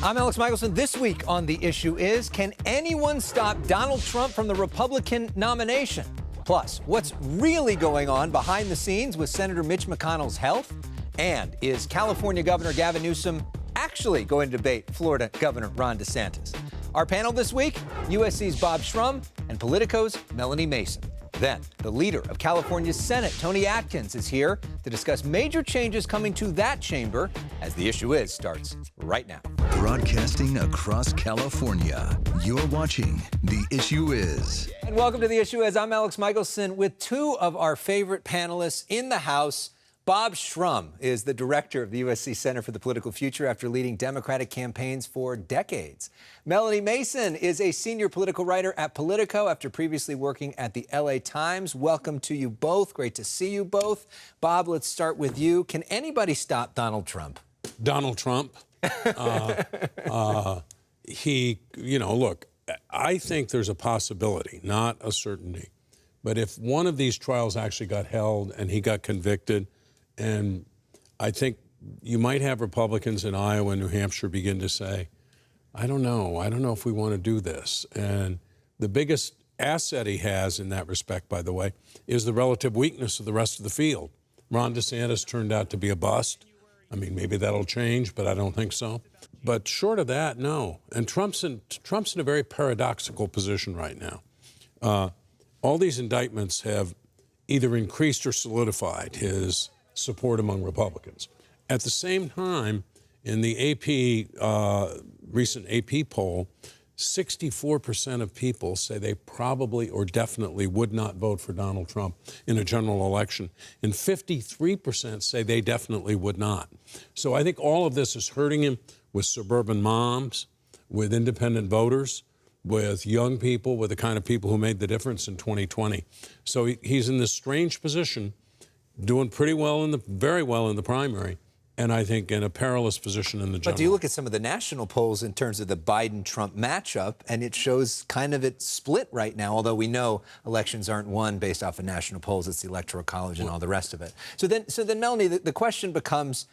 I'm Alex Michelson. This week on The Issue Is, can anyone stop Donald Trump from the Republican nomination? Plus, what's really going on behind the scenes with Senator Mitch McConnell's health? And is California Governor Gavin Newsom actually going to debate Florida Governor Ron DeSantis? Our panel this week, USC's Bob Shrum and Politico's Melanie Mason. Then, the leader of California's Senate, Toni Atkins, is here to discuss major changes coming to that chamber as The Issue Is starts right now. Broadcasting across California, you're watching The Issue Is. And welcome to The Issue Is. I'm Alex Michelson with two of our favorite panelists in the House. Bob Shrum is the director of the USC Center for the Political Future after leading Democratic campaigns for decades. Melanie Mason is a senior political writer at Politico after previously working at the LA Times. Welcome to you both. Great to see you both. Bob, let's start with you. Can anybody stop Donald Trump? Donald Trump? Look, I think there's a possibility, not a certainty. But if one of these trials actually got held and he got convicted, and I think you might have Republicans in Iowa and New Hampshire begin to say, I don't know if we want to do this. And the biggest asset he has in that respect, by the way, is the relative weakness of the rest of the field. Ron DeSantis turned out to be a bust. I mean, maybe that'll change, but I don't think so. But short of that, no. And Trump's in a very paradoxical position right now. All these indictments have either increased or solidified his support among Republicans. At the same time, in the recent AP poll, 64% of people say they probably or definitely would not vote for Donald Trump in a general election, and 53% say they definitely would not. So I think all of this is hurting him with suburban moms, with independent voters, with young people, with the kind of people who made the difference in 2020. So he's in this strange position, doing very well in the primary, and I think in a perilous position in the general. But do you look at some of the national polls in terms of the Biden-Trump matchup, and it shows kind of it's split right now, although we know elections aren't won based off of national polls. It's the Electoral College and all the rest of it. So then Melanie, the question becomes,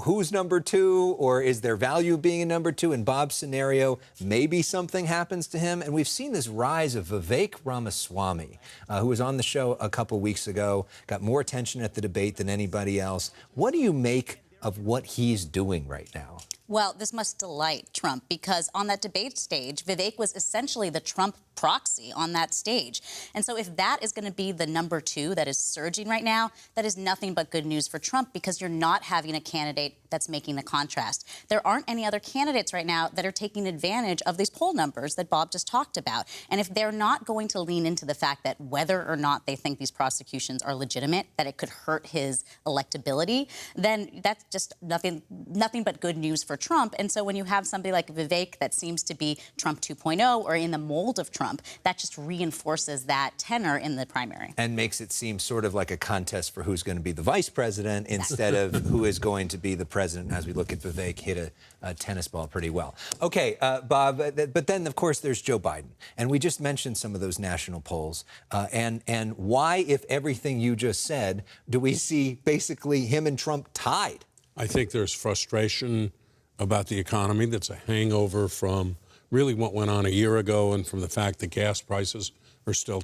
who's number two, or is there value being a number two? In Bob's scenario, maybe something happens to him. And we've seen this rise of Vivek Ramaswamy, who was on the show a couple weeks ago, got more attention at the debate than anybody else. What do you make of what he's doing right now? Well, this must delight Trump, because on that debate stage, Vivek was essentially the Trump proxy on that stage. And so if that is going to be the number two that is surging right now, that is nothing but good news for Trump, because you're not having a candidate that's making the contrast. There aren't any other candidates right now that are taking advantage of these poll numbers that Bob just talked about. And if they're not going to lean into the fact that whether or not they think these prosecutions are legitimate, that it could hurt his electability, then that's just nothing but good news for Trump. And so when you have somebody like Vivek that seems to be Trump 2.0 or in the mold of Trump, that just reinforces that tenor in the primary. And makes it seem sort of like a contest for who's going to be the vice president instead of who is going to be the president, as we look at Vivek hit a tennis ball pretty well. Okay, Bob, but then, of course, there's Joe Biden. And we just mentioned some of those national polls. And why, if everything you just said, do we see basically him and Trump tied? I think there's frustration about the economy that's a hangover from really what went on a year ago, and from the fact that gas prices are still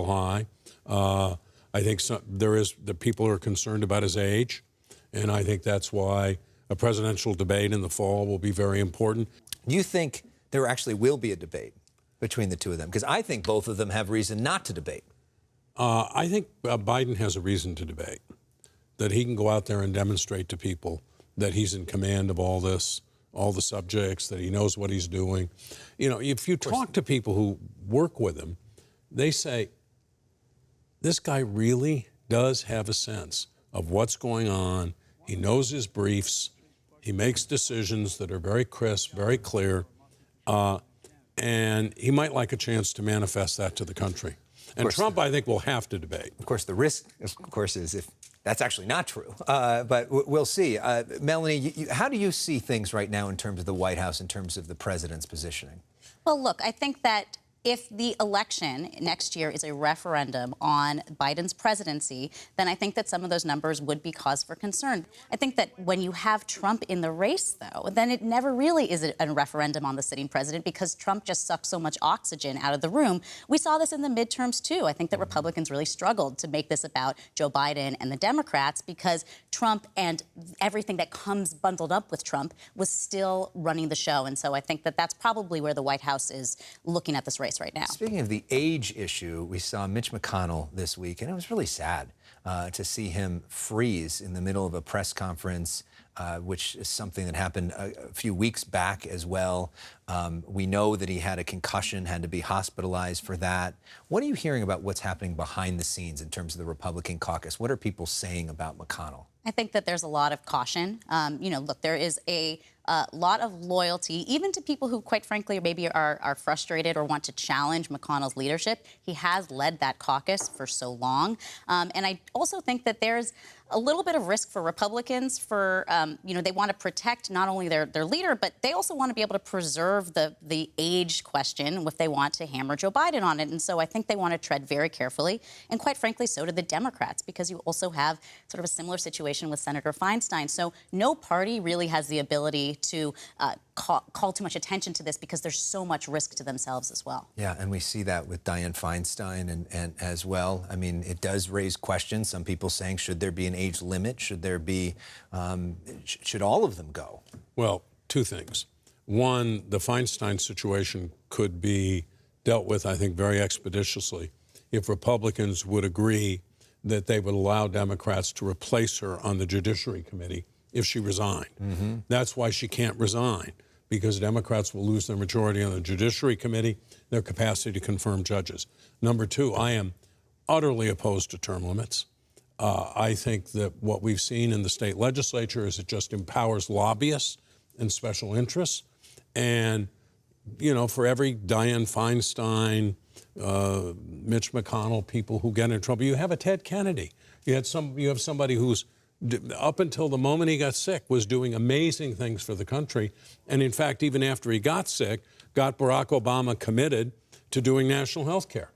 high. I think the people are concerned about his age, and I think that's why a presidential debate in the fall will be very important. You think there actually will be a debate between the two of them? Because I think both of them have reason not to debate. I think Biden has a reason to debate, that he can go out there and demonstrate to people that he's in command of all the subjects, that he knows what he's doing. If you talk to people who work with him, they say, this guy really does have a sense of what's going on. He knows his briefs. He makes decisions that are very crisp, very clear. And he might like a chance to manifest that to the country. And Trump, I think, will have to debate. Of course, the risk, of course, is if that's actually not true. But we'll see. Melanie, how do you see things right now in terms of the White House, in terms of the president's positioning? Well, look, I think that if the election next year is a referendum on Biden's presidency, then I think that some of those numbers would be cause for concern. I think that when you have Trump in the race, though, then it never really is a referendum on the sitting president because Trump just sucks so much oxygen out of the room. We saw this in the midterms, too. I think that Republicans really struggled to make this about Joe Biden and the Democrats because Trump and everything that comes bundled up with Trump was still running the show. And so I think that that's probably where the White House is looking at this race right now. Speaking of the age issue, we saw Mitch McConnell this week, and it was really sad to see him freeze in the middle of a press conference, which is something that happened a few weeks back as well. We know that he had a concussion, had to be hospitalized for that. What are you hearing about what's happening behind the scenes in terms of the Republican caucus? What are people saying about McConnell? I think that there's a lot of caution. Look, there is a lot of loyalty, even to people who, quite frankly, maybe are frustrated or want to challenge McConnell's leadership. He has led that caucus for so long. And I also think that there's a little bit of risk for Republicans for, they want to protect not only their leader, but they also want to be able to preserve the age question if they want to hammer Joe Biden on it. And so I think they want to tread very carefully. And quite frankly, so do the Democrats, because you also have sort of a similar situation with Senator Feinstein. So no party really has the ability to call too much attention to this because there's so much risk to themselves as well. Yeah, and we see that with Dianne Feinstein and as well. I mean, it does raise questions. Some people saying, should there be an age limit? Should there be, should all of them go? Well, two things. One, the Feinstein situation could be dealt with, I think, very expeditiously if Republicans would agree that they would allow Democrats to replace her on the Judiciary Committee if she resigned. Mm-hmm. That's why she can't resign, because Democrats will lose their majority on the Judiciary Committee, their capacity to confirm judges. Number two, I am utterly opposed to term limits. I think that what we've seen in the state legislature is it just empowers lobbyists and special interests. And, for every Dianne Feinstein, Mitch McConnell, people who get in trouble, you have a Ted Kennedy. You have somebody who's, up until the moment he got sick, was doing amazing things for the country. And in fact, even after he got sick, got Barack Obama committed to doing national health care.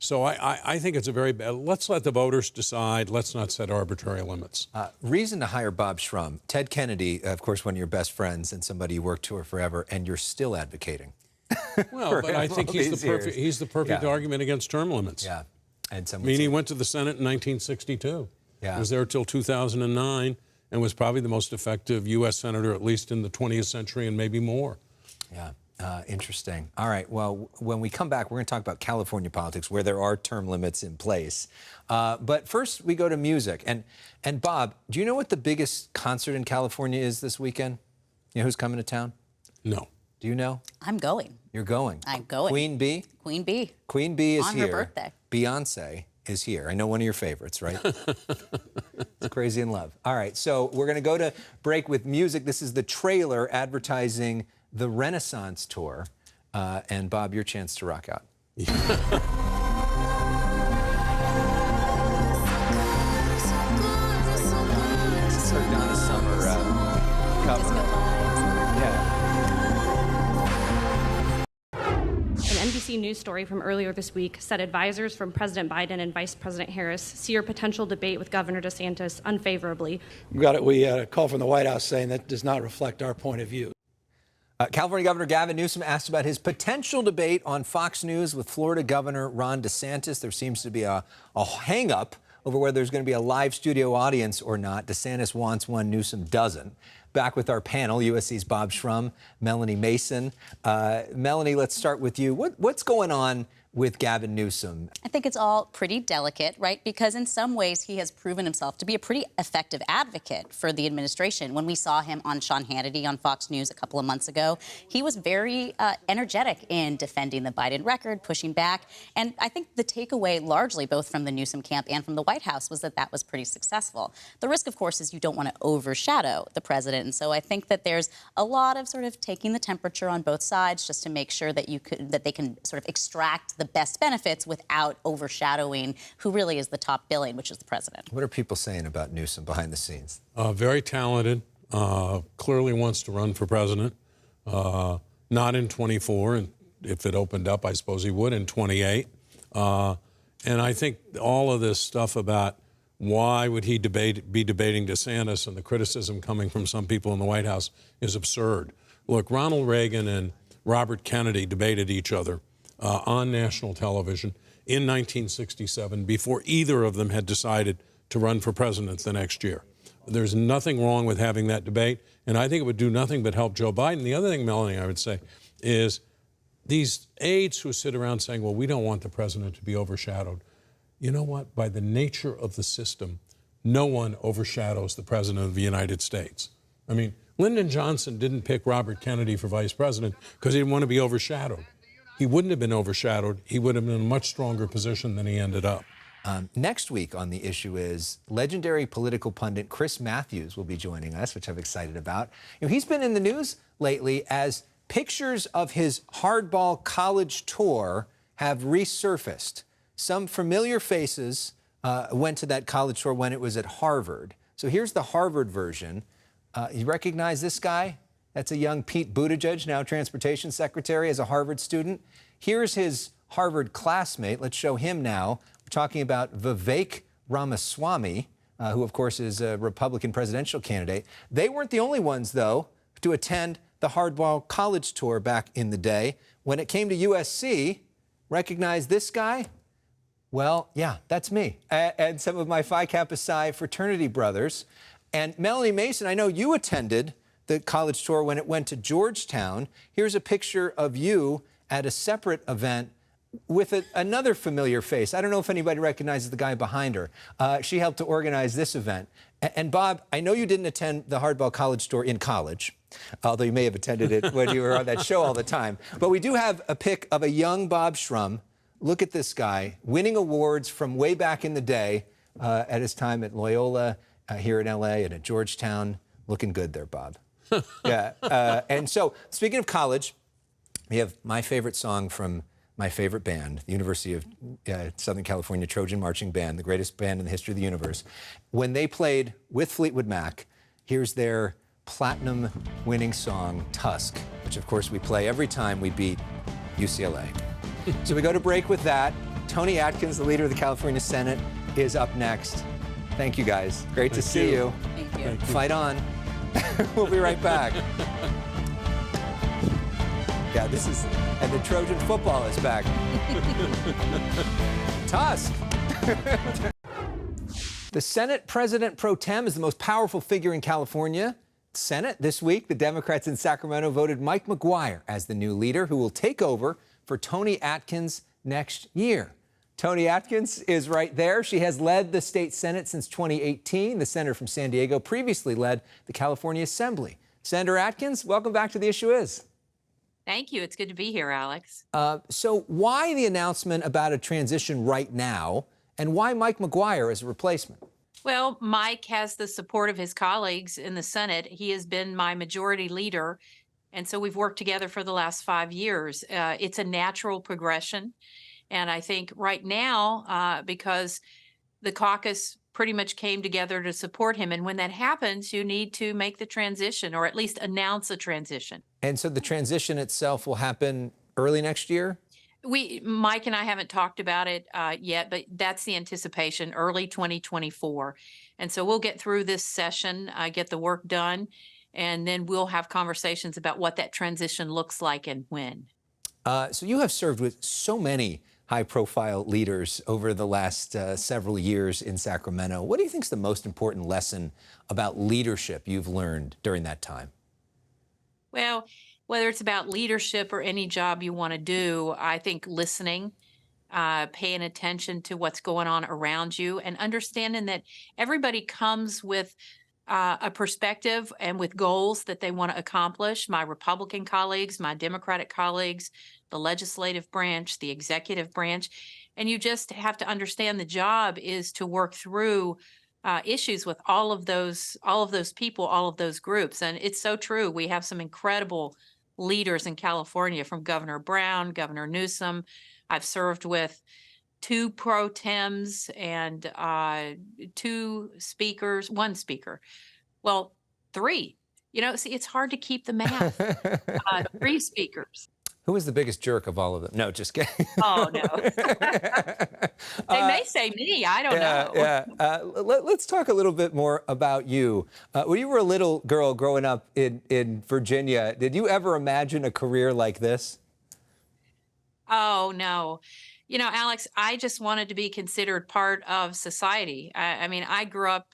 So I think it's a very bad, let's let the voters decide. Let's not set arbitrary limits. Reason to hire Bob Shrum. Ted Kennedy, of course, one of your best friends and somebody you worked for forever, and you're still advocating. Well, but I think he's the perfect argument against term limits. Yeah. And he went to the Senate in 1962. Yeah. Was there till 2009 and was probably the most effective U.S. senator, at least in the 20th century and maybe more. Yeah. Interesting. All right. Well, when we come back, we're going to talk about California politics, where there are term limits in place. But first, we go to music. And Bob, do you know what the biggest concert in California is this weekend? You know who's coming to town? No. Do you know? I'm going. You're going. I'm going. Queen Bee? Queen Bee. Queen Bee is here. On her birthday. Beyonce is here. I know one of your favorites, right? It's Crazy in Love. All right, so we're going to go to break with music. This is the trailer advertising the Renaissance Tour. And Bob, your chance to rock out. It's our Donna Summer cover. Yeah. An NBC News story from earlier this week said advisors from President Biden and Vice President Harris see your potential debate with Governor DeSantis unfavorably. We had a call from the White House saying that does not reflect our point of view. California Governor Gavin Newsom asked about his potential debate on Fox News with Florida Governor Ron DeSantis. There seems to be a hang-up over whether there's going to be a live studio audience or not. DeSantis wants one, Newsom doesn't. Back with our panel, USC's Bob Shrum, Melanie Mason. Melanie, let's start with you. What's going on with Gavin Newsom? I think it's all pretty delicate, right? Because in some ways he has proven himself to be a pretty effective advocate for the administration. When we saw him on Sean Hannity on Fox News a couple of months ago, he was very energetic in defending the Biden record, pushing back. And I think the takeaway largely both from the Newsom camp and from the White House was that that was pretty successful. The risk, of course, is you don't want to overshadow the president. And so I think that there's a lot of sort of taking the temperature on both sides just to make sure that they can sort of extract the best benefits without overshadowing who really is the top billing, which is the president. What are people saying about Newsom behind the scenes? Very talented, clearly wants to run for president, not in 24 and if it opened up, I suppose he would in 28. And I think all of this stuff about why would he be debating DeSantis and the criticism coming from some people in the White House is absurd. Look, Ronald Reagan and Robert Kennedy debated each other on national television in 1967 before either of them had decided to run for president the next year. There's nothing wrong with having that debate, and I think it would do nothing but help Joe Biden. The other thing, Melanie, I would say, is these aides who sit around saying, well, we don't want the president to be overshadowed. You know what? By the nature of the system, no one overshadows the president of the United States. I mean, Lyndon Johnson didn't pick Robert Kennedy for vice president because he didn't want to be overshadowed. He wouldn't have been overshadowed. He would have been in a much stronger position than he ended up. Next week on The Issue Is, legendary political pundit Chris Matthews will be joining us, which I'm excited about. You know, he's been in the news lately as pictures of his Hardball college tour have resurfaced. Some familiar faces went to that college tour when it was at Harvard. So here's the Harvard version. You recognize this guy? That's a young Pete Buttigieg, now transportation secretary, as a Harvard student. Here's his Harvard classmate. Let's show him now. We're talking about Vivek Ramaswamy, who, of course, is a Republican presidential candidate. They weren't the only ones, though, to attend the Hardball college tour back in the day. When it came to USC, recognize this guy? Well, yeah, that's me. And some of my Phi Kappa Psi fraternity brothers. And Melanie Mason, I know you attended the college tour when it went to Georgetown. Here's a picture of you at a separate event with another familiar face. I don't know if anybody recognizes the guy behind her. She helped to organize this event. And Bob, I know you didn't attend the Hardball college tour in college, although you may have attended it when you were on that show all the time. But we do have a pic of a young Bob Shrum. Look at this guy, winning awards from way back in the day at his time at Loyola here in L.A. and at Georgetown. Looking good there, Bob. Yeah. And so, speaking of college, we have my favorite song from my favorite band, the University of Southern California Trojan Marching Band, the greatest band in the history of the universe. When they played with Fleetwood Mac, here's their platinum-winning song, Tusk, which, of course, we play every time we beat UCLA. So we go to break with that. Toni Atkins, the leader of the California Senate, is up next. Thank you, guys. Great to see you. Thank you. Fight on. We'll be right back. Yeah, this is, and the Trojan football is back. Tusk. The Senate President Pro Tem is the most powerful figure in California. Senate this week, the Democrats in Sacramento voted Mike McGuire as the new leader who will take over for Toni Atkins next year. Toni Atkins is right there. She has led the state Senate since 2018. The senator from San Diego previously led the California Assembly. Senator Atkins, welcome back to The Issue Is. Thank you. It's good to be here, Alex. So why the announcement about a transition right now, and why Mike McGuire as a replacement? Well, Mike has the support of his colleagues in the Senate. He has been my majority leader, and so we've worked together for the last 5 years. It's a natural progression. And I think right now, because the caucus pretty much came together to support him, and when that happens, you need to make the transition, or at least announce a transition. And so the transition itself will happen early next year? Mike and I haven't talked about it yet, but that's the anticipation, early 2024. And so we'll get through this session, get the work done, and then we'll have conversations about what that transition looks like and when. So you have served with so many high-profile leaders over the last several years in Sacramento. What do you think is the most important lesson about leadership you've learned during that time? Well, whether it's about leadership or any job you want to do, I think listening, paying attention to what's going on around you, and understanding that everybody comes with a perspective and with goals that they want to accomplish. My Republican colleagues, my Democratic colleagues, the legislative branch, the executive branch, and you just have to understand the job is to work through issues with all of those people, all of those groups. And it's so true. We have some incredible leaders in California, from Governor Brown, Governor Newsom. I've served with 2 pro tems and 2 speakers, 1 speaker. Well, 3. You know, see, it's hard to keep the math. 3 speakers. Who was the biggest jerk of all of them? No, just kidding. Oh, no. They may say me. I don't know. Let's talk a little bit more about you. When you were a little girl growing up in Virginia, did you ever imagine a career like this? Oh, no. You know, Alex, I just wanted to be considered part of society. I mean, I grew up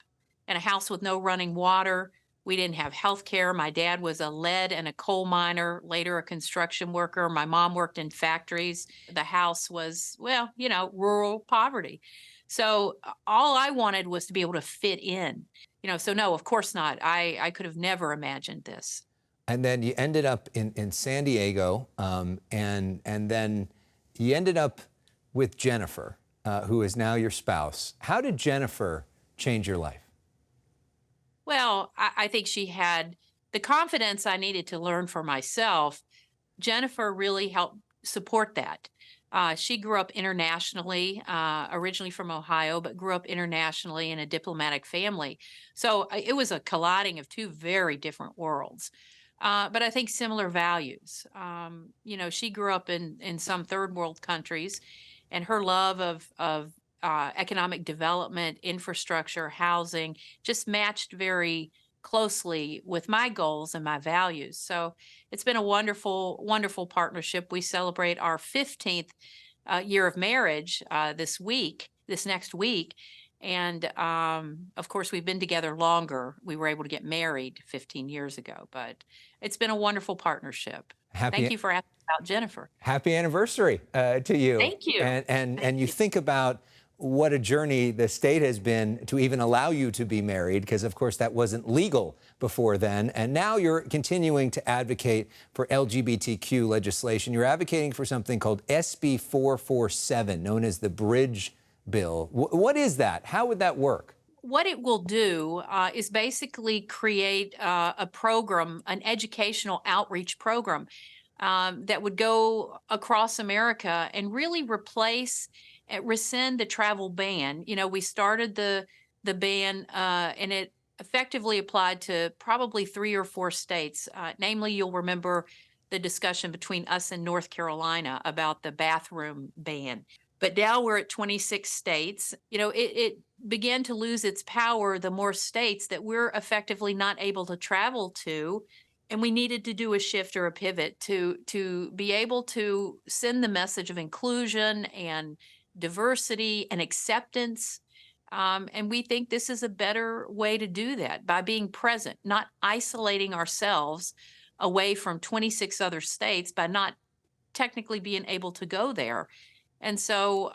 in a house with no running water. We didn't have health care. My dad was a lead and a coal miner, later a construction worker. My mom worked in factories. The house was, well, you know, rural poverty. So all I wanted was to be able to fit in, you know, so no, of course not. I could have never imagined this. And then you ended up in San Diego, and then you ended up with Jennifer, who is now your spouse. How did Jennifer change your life? Well, I think she had the confidence I needed to learn for myself. Jennifer really helped support that. She grew up internationally, originally from Ohio, but grew up internationally in a diplomatic family. So it was a colliding of two very different worlds. But I think similar values. You know, she grew up in some third world countries, and her love of economic development, infrastructure, housing, just matched very closely with my goals and my values. So it's been a wonderful, wonderful partnership. We celebrate our 15th year of marriage this next week. And of course, we've been together longer. We were able to get married 15 years ago, but it's been a wonderful partnership. Thank you for asking about Jennifer. Happy anniversary to you. Thank you. And you think about what a journey the state has been to even allow you to be married, because of course that wasn't legal before then. And now you're continuing to advocate for LGBTQ legislation. You're advocating for something called SB 447, known as the Bridge Bill. What is that? How would that work? What it will do is basically create a program, an educational outreach program that would go across America and really rescind the travel ban. You know, we started the ban and it effectively applied to probably 3 or 4 states. Namely, you'll remember the discussion between us and North Carolina about the bathroom ban. But now we're at 26 states. You know, it began to lose its power the more states that we're effectively not able to travel to. And we needed to do a shift or a pivot to be able to send the message of inclusion and diversity and acceptance. And we think this is a better way to do that by being present, not isolating ourselves away from 26 other states by not technically being able to go there. And so,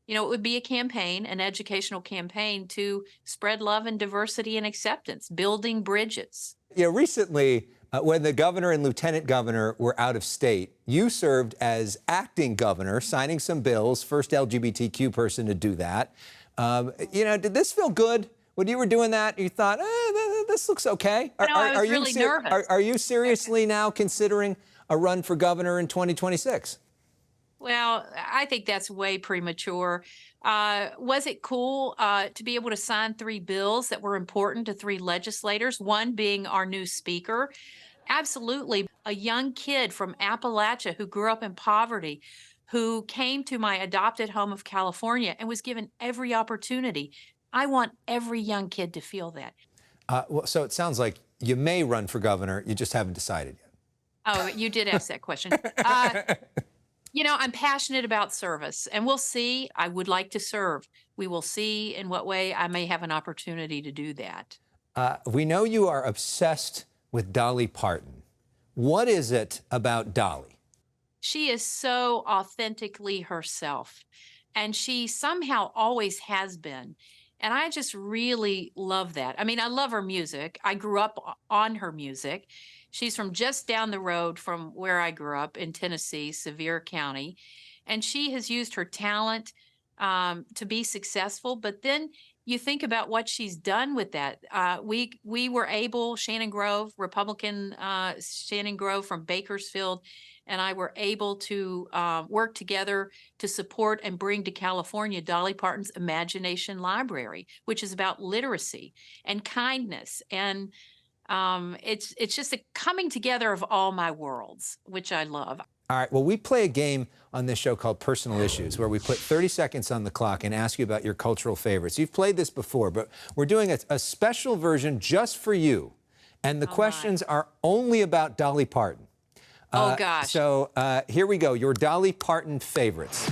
you know, it would be a campaign, an educational campaign to spread love and diversity and acceptance, building bridges. Yeah, recently, when the governor and lieutenant governor were out of state, you served as acting governor, signing some bills, first LGBTQ person to do that. You know, did this feel good when you were doing that? You thought, this looks okay. No, I was really nervous. Are you seriously now considering a run for governor in 2026? Well, I think that's way premature. Was it cool to be able to sign 3 bills that were important to 3 legislators, one being our new speaker? Absolutely. A young kid from Appalachia who grew up in poverty, who came to my adopted home of California and was given every opportunity. I want every young kid to feel that. Well, so it sounds like you may run for governor. You just haven't decided yet. Oh, you did ask that question. You know, I'm passionate about service, and we'll see. I would like to serve. We will see in what way I may have an opportunity to do that. We know you are obsessed with Dolly Parton. What is it about Dolly? She is so authentically herself, and she somehow always has been. And I just really love that. I mean, I love her music. I grew up on her music. She's from just down the road from where I grew up in Tennessee, Sevier County. And she has used her talent to be successful. But then you think about what she's done with that. We were able, Shannon Grove, Republican Shannon Grove from Bakersfield, and I were able to work together to support and bring to California Dolly Parton's Imagination Library, which is about literacy and kindness. And it's just a coming together of all my worlds, which I love. All right, well, we play a game on this show called Personal Issues, where we put 30 seconds on the clock and ask you about your cultural favorites. You've played this before, but we're doing a special version just for you. And the questions are only about Dolly Parton. Oh, gosh. So here we go, your Dolly Parton favorites.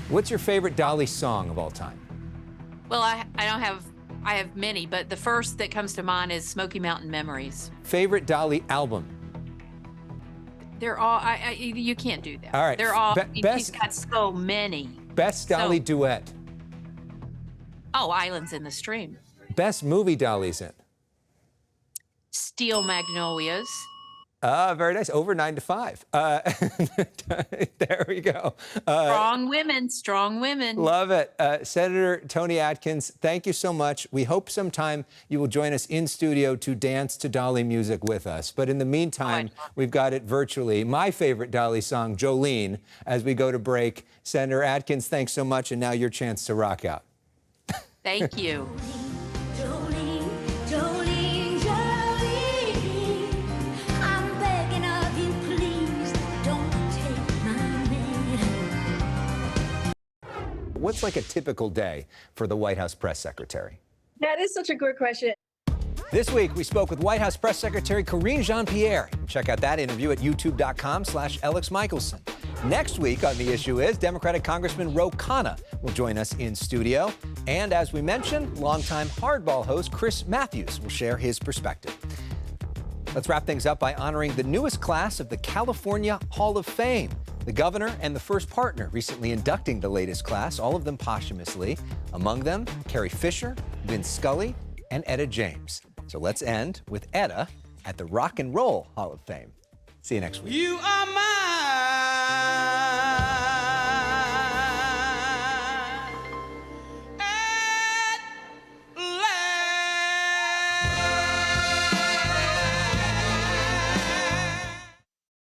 What's your favorite Dolly song of all time? Well, I have many, but the first that comes to mind is Smoky Mountain Memories. Favorite Dolly album? They're all, you can't do that. All right. They're all, Best, she's got so many. Best Dolly duet? Oh, Islands in the Stream. Best movie Dolly's in? Steel Magnolias. Very nice. Over 9 to 5. There we go. Strong women, strong women. Love it. Senator Toni Atkins, thank you so much. We hope sometime you will join us in studio to dance to Dolly music with us. But in the meantime, we've got it virtually. My favorite Dolly song, Jolene, as we go to break. Senator Atkins, thanks so much. And now your chance to rock out. Thank you. What's like a typical day for the White House press secretary? That is such a good question. This week, we spoke with White House Press Secretary Karine Jean-Pierre. Check out that interview at youtube.com/Elex Michelson. Next week on The Issue Is, Democratic Congressman Ro Khanna will join us in studio. And as we mentioned, longtime Hardball host Chris Matthews will share his perspective. Let's wrap things up by honoring the newest class of the California Hall of Fame. The governor and the first partner recently inducting the latest class, all of them posthumously. Among them, Carrie Fisher, Vin Scully, and Etta James. So let's end with Etta at the Rock and Roll Hall of Fame. See you next week. You are mine.